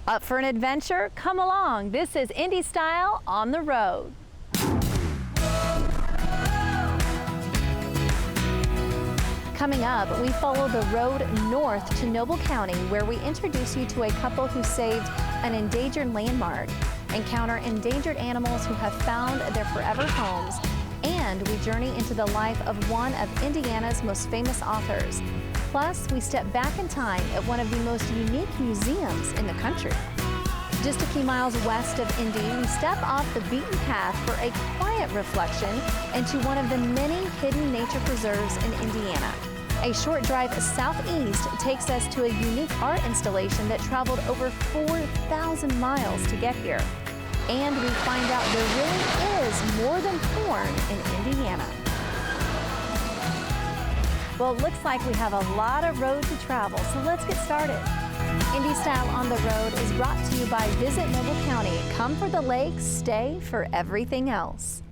Up for an adventure? Come along. This is Indy Style on the Road. Coming up, we follow the road north to Noble County, where we introduce you to a couple who saved an endangered landmark, encounter endangered animals who have found their forever homes, and we journey into the life of one of Indiana's most famous authors. Plus, we step back in time at one of the most unique museums in the country. Just a few miles west of Indy, we step off the beaten path for a quiet reflection into one of the many hidden nature preserves in Indiana. A short drive southeast takes us to a unique art installation that traveled over 4,000 miles to get here. And we find out there really is more than corn in Indiana. Well, it looks like we have a lot of road to travel, so let's get started. Indy Style on the Road is brought to you by Visit Noble County. Come for the lakes, stay for everything else.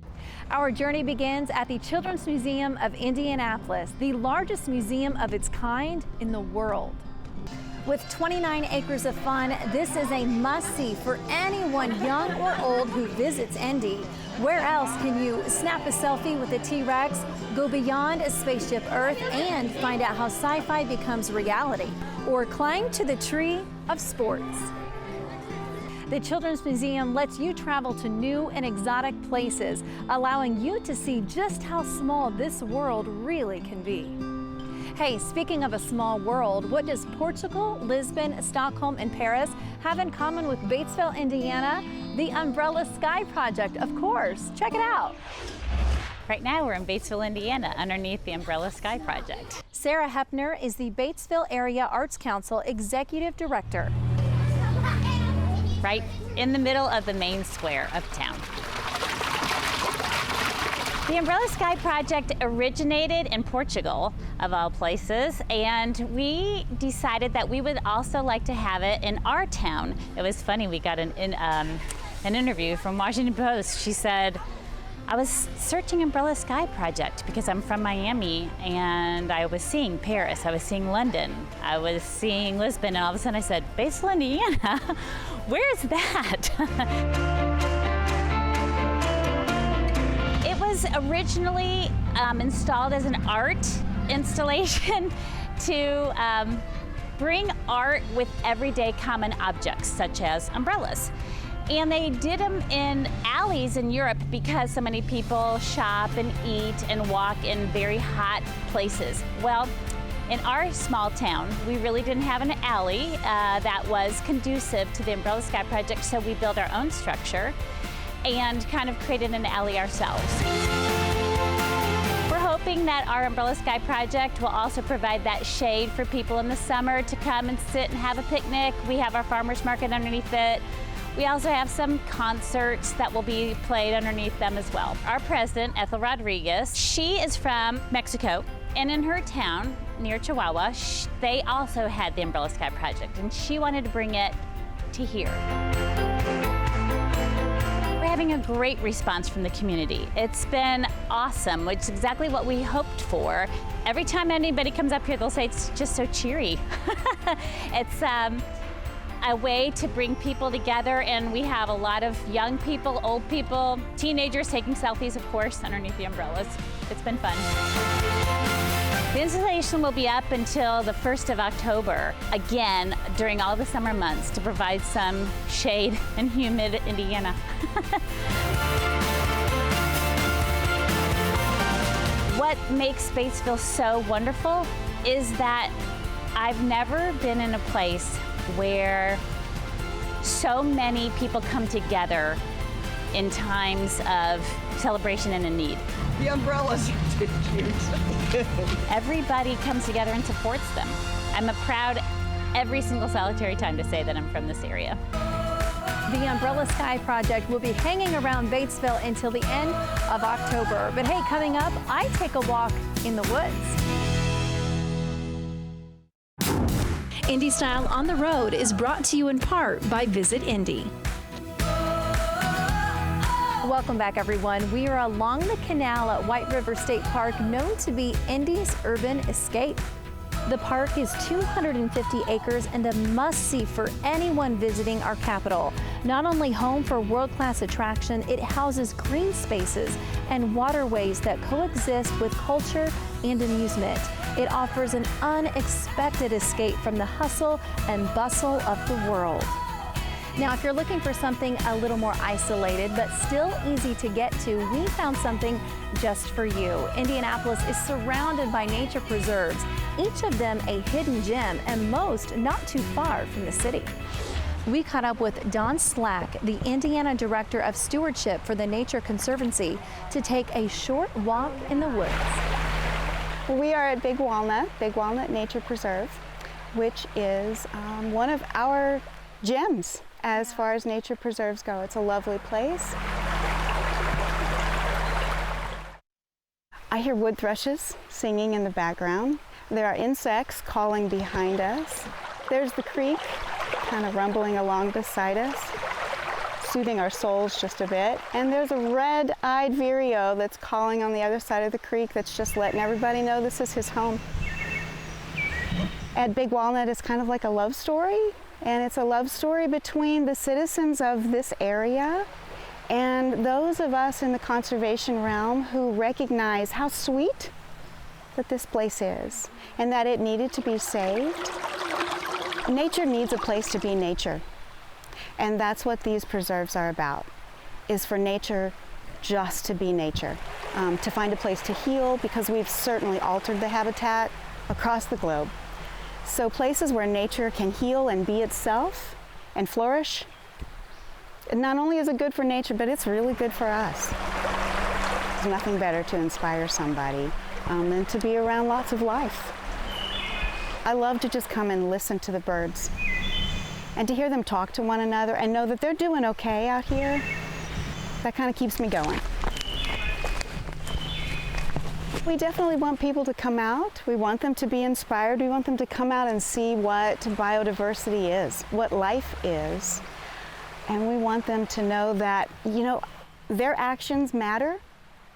Our journey begins at the Children's Museum of Indianapolis, the largest museum of its kind in the world. With 29 acres of fun, this is a must-see for anyone young or old who visits Indy. Where else can you snap a selfie with a T-Rex, go beyond a spaceship Earth, and find out how sci-fi becomes reality, or climb to the tree of sports? The Children's Museum lets you travel to new and exotic places, allowing you to see just how small this world really can be. Hey, speaking of a small world, what does Portugal, Lisbon, Stockholm, and Paris have in common with Batesville, Indiana? The Umbrella Sky Project, of course. Check it out. Right now we're in Batesville, Indiana, underneath the Umbrella Sky Project. Sarah Hepner is the Batesville Area Arts Council Executive Director. Right in the middle of the main square of town. The Umbrella Sky Project originated in Portugal, of all places, and we decided that we would also like to have it in our town. It was funny, we got an interview from Washington Post. She said, I was searching Umbrella Sky Project because I'm from Miami, and I was seeing Paris, I was seeing London, I was seeing Lisbon, and all of a sudden I said, Batesville, Indiana? Where's that? It was originally installed as an art installation to bring art with everyday common objects, such as umbrellas. And they did them in alleys in Europe because so many people shop and eat and walk in very hot places. Well, in our small town, we really didn't have an alley that was conducive to the Umbrella Sky Project, so we built our own structure and kind of created an alley ourselves. We're hoping that our Umbrella Sky Project will also provide that shade for people in the summer to come and sit and have a picnic. We have our farmers market underneath it. We also have some concerts that will be played underneath them as well. Our president, Ethel Rodriguez, she is from Mexico, and in her town near Chihuahua, they also had the Umbrella Sky Project, and she wanted to bring it to here. We're having a great response from the community. It's been awesome, which is exactly what we hoped for. Every time anybody comes up here, they'll say it's just so cheery. It's a way to bring people together, and we have a lot of young people, old people, teenagers taking selfies, of course, underneath the umbrellas. It's been fun. The installation will be up until the 1st of October, again, during all the summer months, to provide some shade in humid Indiana. What makes Batesville so wonderful is that I've never been in a place where so many people come together in times of celebration and a need. The umbrellas are cute. Everybody comes together and supports them. I'm proud every single solitary time to say that I'm from this area. The Umbrella Sky Project will be hanging around Batesville until the end of October. But hey, coming up, I take a walk in the woods. Indy Style on the Road is brought to you in part by Visit Indy. Welcome back, everyone. We are along the canal at White River State Park, known to be Indy's urban escape. The park is 250 acres and a must-see for anyone visiting our capital. Not only home for world-class attraction, it houses green spaces and waterways that coexist with culture and amusement. It offers an unexpected escape from the hustle and bustle of the world. Now, if you're looking for something a little more isolated but still easy to get to, we found something just for you. Indianapolis is surrounded by nature preserves, each of them a hidden gem, and most not too far from the city. We caught up with Don Slack, the Indiana Director of Stewardship for the Nature Conservancy, to take a short walk in the woods. We are at Big Walnut Nature Preserve, which is one of our gems as far as nature preserves go. It's a lovely place. I hear wood thrushes singing in the background. There are insects calling behind us. There's the creek kind of rumbling along beside us, soothing our souls just a bit. And there's a red-eyed vireo that's calling on the other side of the creek that's just letting everybody know this is his home. At Big Walnut, it's kind of like a love story, and it's a love story between the citizens of this area and those of us in the conservation realm who recognize how sweet that this place is and that it needed to be saved. Nature needs a place to be nature, and that's what these preserves are about, is for nature just to be nature, to find a place to heal, because we've certainly altered the habitat across the globe. So places where nature can heal and be itself and flourish, not only is it good for nature, but it's really good for us. There's nothing better to inspire somebody than to be around lots of life. I love to just come and listen to the birds and to hear them talk to one another and know that they're doing okay out here. That kind of keeps me going. We definitely want people to come out. We want them to be inspired. We want them to come out and see what biodiversity is, what life is. And we want them to know that, you know, their actions matter.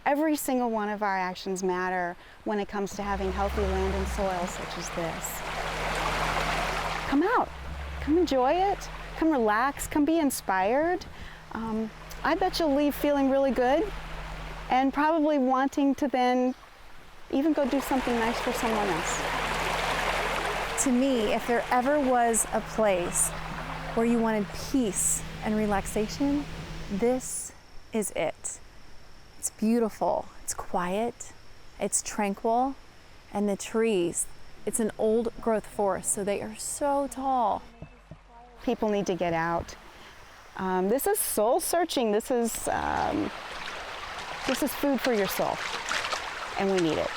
Every single one of our actions matter when it comes to having healthy land and soil such as this. Come out, come enjoy it, come relax, come be inspired. I bet you'll leave feeling really good and probably wanting to then even go do something nice for someone else. To me, if there ever was a place where you wanted peace and relaxation, this is it. It's beautiful, it's quiet, it's tranquil, and the trees, it's an old growth forest, so they are so tall. People need to get out. This is soul searching. This is food for your soul, and we need it.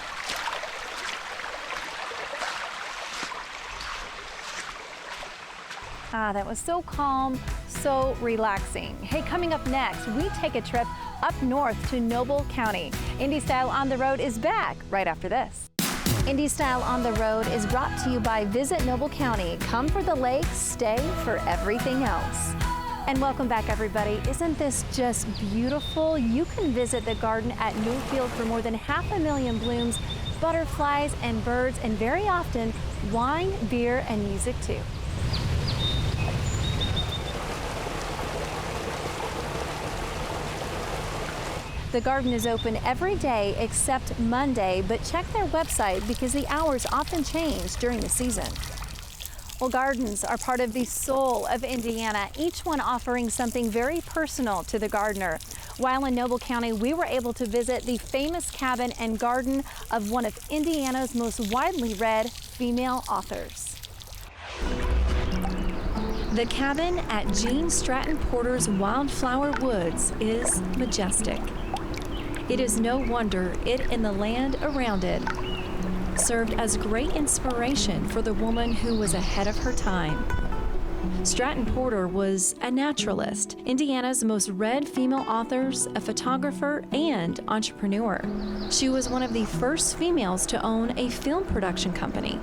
Ah, that was so calm, so relaxing. Hey, coming up next, we take a trip up north to Noble County. Indy Style on the Road is back right after this. Indy Style on the Road is brought to you by Visit Noble County. Come for the lake, stay for everything else. And welcome back, everybody. Isn't this just beautiful? You can visit the garden at Newfield for more than 500,000 blooms, butterflies and birds, and very often wine, beer, and music too. The garden is open every day except Monday, but check their website because the hours often change during the season. Well, gardens are part of the soul of Indiana, each one offering something very personal to the gardener. While in Noble County, we were able to visit the famous cabin and garden of one of Indiana's most widely read female authors. The cabin at Jean Stratton Porter's Wildflower Woods is majestic. It is no wonder it and the land around it served as great inspiration for the woman who was ahead of her time. Stratton Porter was a naturalist, Indiana's most read female authors, a photographer, and entrepreneur. She was one of the first females to own a film production company.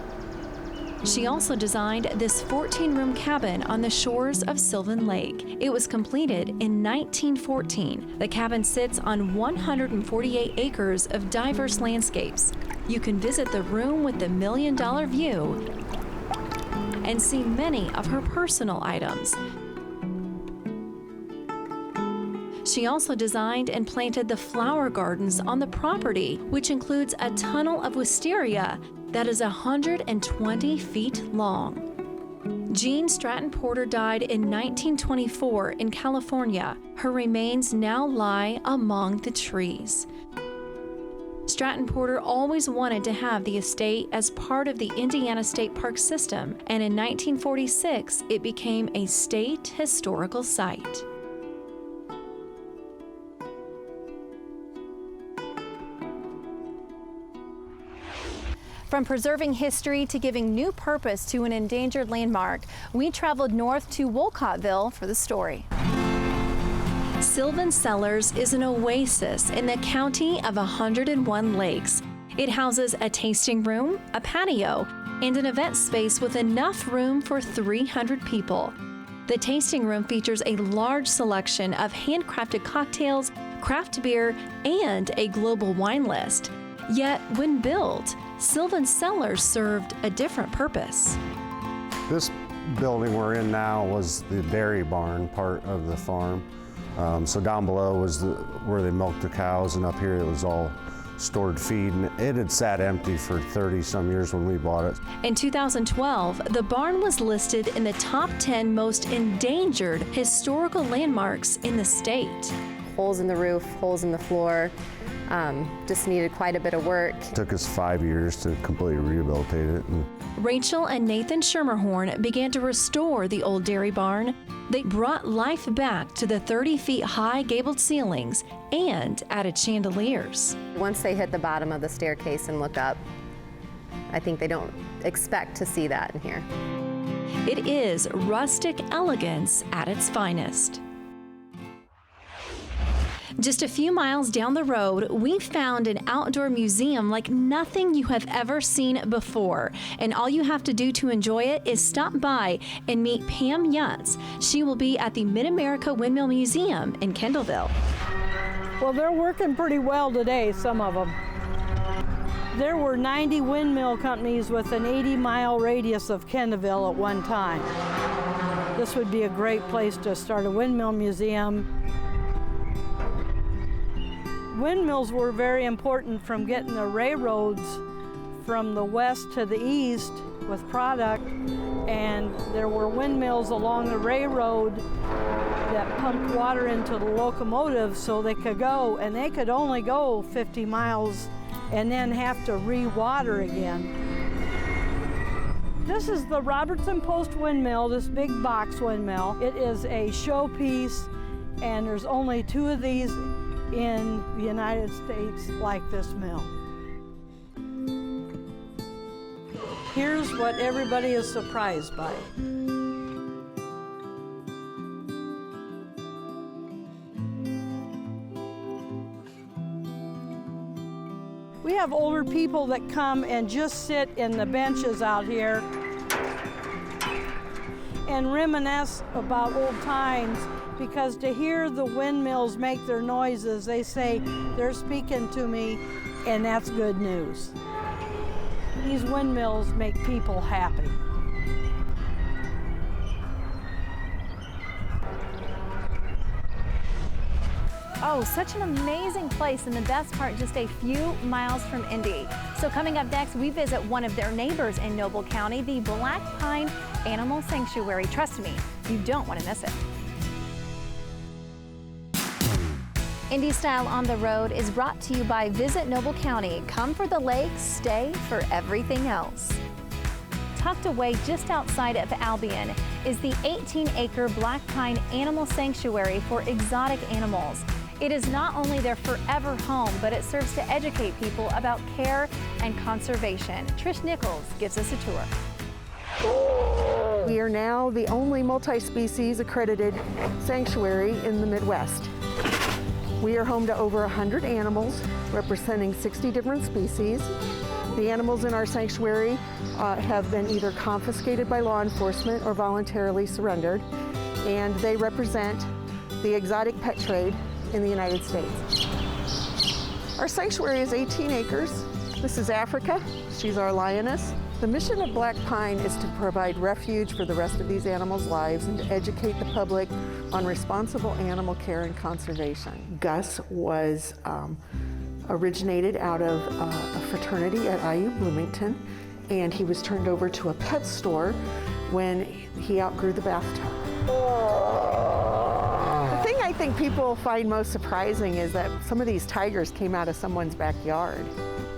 She also designed this 14-room cabin on the shores of Sylvan Lake. It was completed in 1914. The cabin sits on 148 acres of diverse landscapes. you can visit the room with the $1 million view and see many of her personal items. She also designed and planted the flower gardens on the property, which includes a tunnel of wisteria that is 120 feet long. Jean Stratton Porter died in 1924 in California. Her remains now lie among the trees. Stratton Porter always wanted to have the estate as part of the Indiana State Park system, and in 1946 it became a state historical site. From preserving history to giving new purpose to an endangered landmark, we traveled north to Wolcottville for the story. Sylvan Cellars is an oasis in the county of 101 lakes. It houses a tasting room, a patio, and an event space with enough room for 300 people. The tasting room features a large selection of handcrafted cocktails, craft beer, and a global wine list. Yet, when built, Sylvan Cellars served a different purpose. This building we're in now was the dairy barn part of the farm. So down below was where they milked the cows, and up here it was all stored feed. And it had sat empty for 30-some years when we bought it. In 2012, the barn was listed in the top 10 most endangered historical landmarks in the state. Holes in the roof, holes in the floor. Just needed quite a bit of work. It took us 5 years to completely rehabilitate it. Rachel and Nathan Schermerhorn began to restore the old dairy barn. They brought life back to the 30 feet high gabled ceilings and added chandeliers. Once they hit the bottom of the staircase and look up, I think they don't expect to see that in here. It is rustic elegance at its finest. Just a few miles down the road, we found an outdoor museum like nothing you have ever seen before. And all you have to do to enjoy it is stop by and meet Pam Yutz. She will be at the MidAmerica Windmill Museum in Kendallville. Well, they're working pretty well today, some of them. There were 90 windmill companies with an 80-mile radius of Kendallville at one time. This would be a great place to start a windmill museum. Windmills were very important from getting the railroads from the west to the east with product, and there were windmills along the railroad that pumped water into the locomotives so they could go, and they could only go 50 miles and then have to re-water again. This is the Robertson Post windmill, this big box windmill. It is a showpiece, and there's only 2 of these in the United States like this mill. Here's what everybody is surprised by. We have older people that come and just sit in the benches out here and reminisce about old times, because to hear the windmills make their noises, they say they're speaking to me, and that's good news. These windmills make people happy. Oh, such an amazing place, and the best part, just a few miles from Indy. So coming up next, we visit one of their neighbors in Noble County, the Black Pine Animal Sanctuary. Trust me, you don't want to miss it. Indy Style on the Road is brought to you by Visit Noble County. Come for the lakes, stay for everything else. Tucked away just outside of Albion is the 18-acre Black Pine Animal Sanctuary for exotic animals. It is not only their forever home, but it serves to educate people about care and conservation. Trish Nichols gives us a tour. We are now the only multi-species accredited sanctuary in the Midwest. We are home to over 100 animals representing 60 different species. The animals in our sanctuary have been either confiscated by law enforcement or voluntarily surrendered, and they represent the exotic pet trade in the United States. Our sanctuary is 18 acres. This is Africa. She's our lioness. The mission of Black Pine is to provide refuge for the rest of these animals' lives and to educate the public on responsible animal care and conservation. Gus was originated out of a fraternity at IU Bloomington, and he was turned over to a pet store when he outgrew the bathtub. The thing I think people find most surprising is that some of these tigers came out of someone's backyard.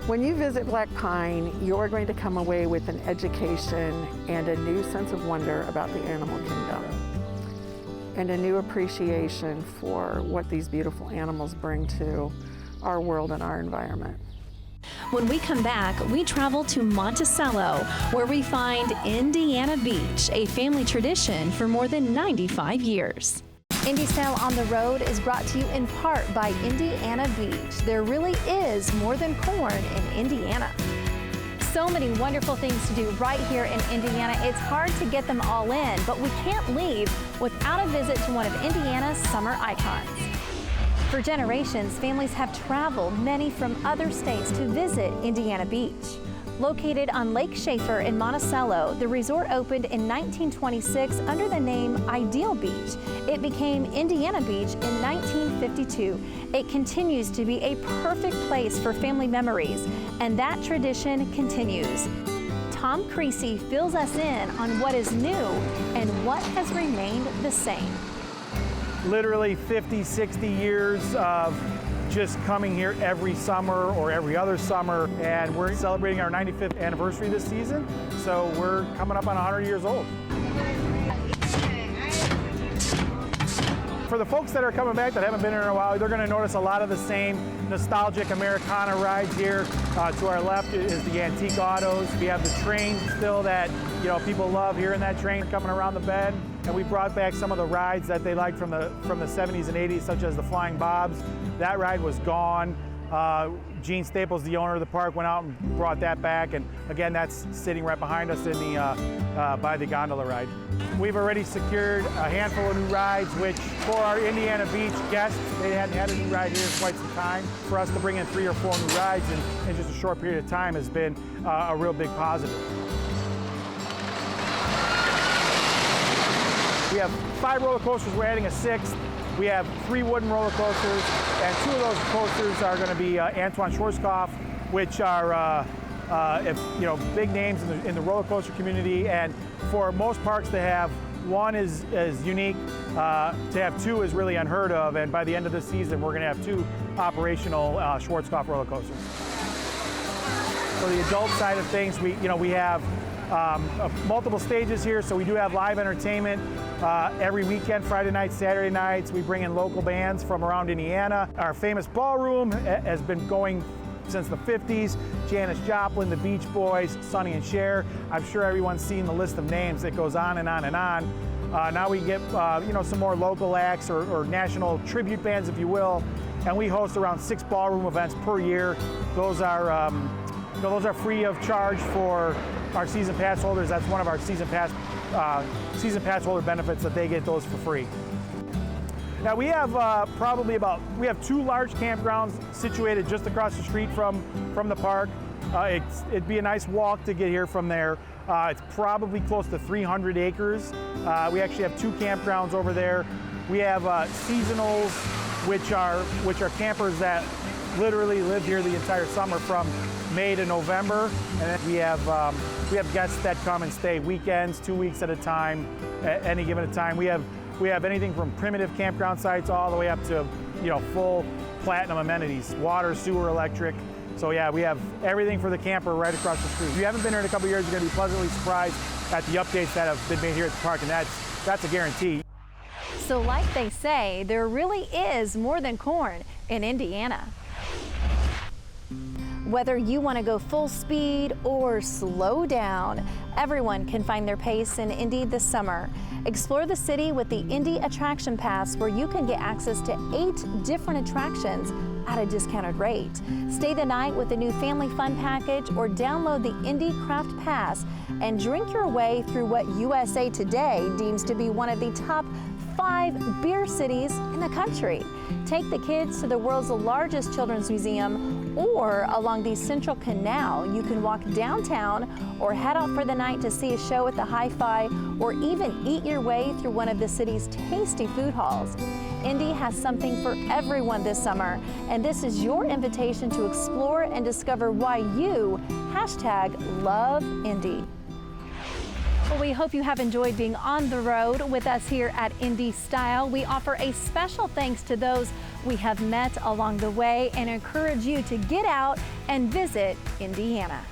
When you visit Black Pine, you're going to come away with an education and a new sense of wonder about the animal kingdom and a new appreciation for what these beautiful animals bring to our world and our environment. When we come back, we travel to Monticello, where we find Indiana Beach, a family tradition for more than 95 years. Indy Style on the Road is brought to you in part by Indiana Beach. There really is more than corn in Indiana. So many wonderful things to do right here in Indiana. It's hard to get them all in, but we can't leave without a visit to one of Indiana's summer icons. For generations, families have traveled, many from other states, to visit Indiana Beach. Located on Lake Schaefer in Monticello, the resort opened in 1926 under the name Ideal Beach. It became Indiana Beach in 1952. It continues to be a perfect place for family memories, and that tradition continues. Tom Creasy fills us in on what is new and what has remained the same. Literally 50, 60 years of just coming here every summer or every other summer, and we're celebrating our 95th anniversary this season, so we're coming up on 100 years old. For the folks that are coming back that haven't been here in a while, they're going to notice a lot of the same nostalgic Americana rides here. To our left is the antique autos. We have the train still that people love here in that train coming around the bend. And we brought back some of the rides that they liked from the 70s and 80s, such as the Flying Bobs. That ride was gone. Gene Staples, the owner of the park, went out and brought that back. And again, that's sitting right behind us in the by the gondola ride. We've already secured a handful of new rides, which for our Indiana Beach guests, they hadn't had a new ride here in quite some time. For us to bring in 3 or 4 new rides in just a short period of time has been a real big positive. We have 5 roller coasters, we're adding a 6th. We have 3 wooden roller coasters, and 2 of those coasters are going to be Antoine Schwarzkopf, which are big names in the roller coaster community. And for most parks to have one is unique. To have 2 is really unheard of. And by the end of the season, we're going to have 2 operational Schwarzkopf roller coasters. For the adult side of things, we have multiple stages here, so we do have live entertainment every weekend, Friday nights, Saturday nights. We bring in local bands from around Indiana. Our famous ballroom has been going since the 50s. Janis Joplin, the Beach Boys, Sonny and Cher. I'm sure everyone's seen the list of names that goes on and on and on. Now we get some more local acts or national tribute bands, if you will, and we host around 6 ballroom events per year. Those are free of charge for our season pass holders. That's one of our season pass holder benefits, that they get those for free. Now we have we have 2 large campgrounds situated just across the street from the park. It'd be a nice walk to get here from there. It's probably close to 300 acres. We actually have 2 campgrounds over there. We have seasonals, which are campers that literally live here the entire summer from May to November, and then we have guests that come and stay weekends, 2 weeks at a time, at any given time. We have anything from primitive campground sites all the way up to full platinum amenities, water, sewer, electric. So yeah, we have everything for the camper right across the street. If you haven't been here in a couple of years, you're going to be pleasantly surprised at the updates that have been made here at the park, and that's a guarantee. So like they say, there really is more than corn in Indiana. Whether you want to go full speed or slow down, everyone can find their pace in Indy this summer. Explore the city with the Indy Attraction Pass, where you can get access to 8 different attractions at a discounted rate. Stay the night with the new Family Fun Package, or download the Indy Craft Pass and drink your way through what USA Today deems to be one of the top 5 beer cities in the country. Take the kids to the world's largest children's museum, or along the Central Canal. You can walk downtown or head out for the night to see a show at the Hi-Fi, or even eat your way through one of the city's tasty food halls. Indy has something for everyone this summer, and this is your invitation to explore and discover why you #LoveIndy. Well, we hope you have enjoyed being on the road with us here at Indy Style. We offer a special thanks to those we have met along the way and encourage you to get out and visit Indiana.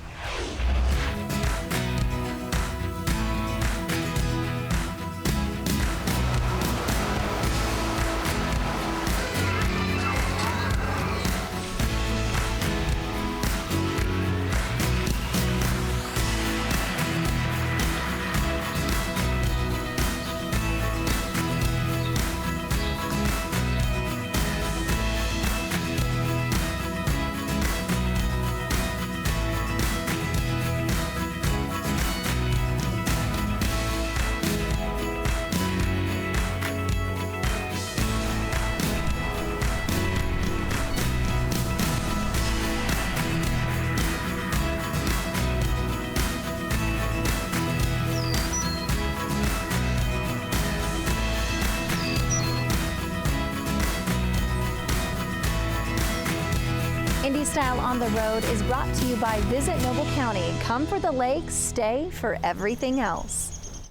Indy Style on the Road is brought to you by Visit Noble County. Come for the lake, stay for everything else.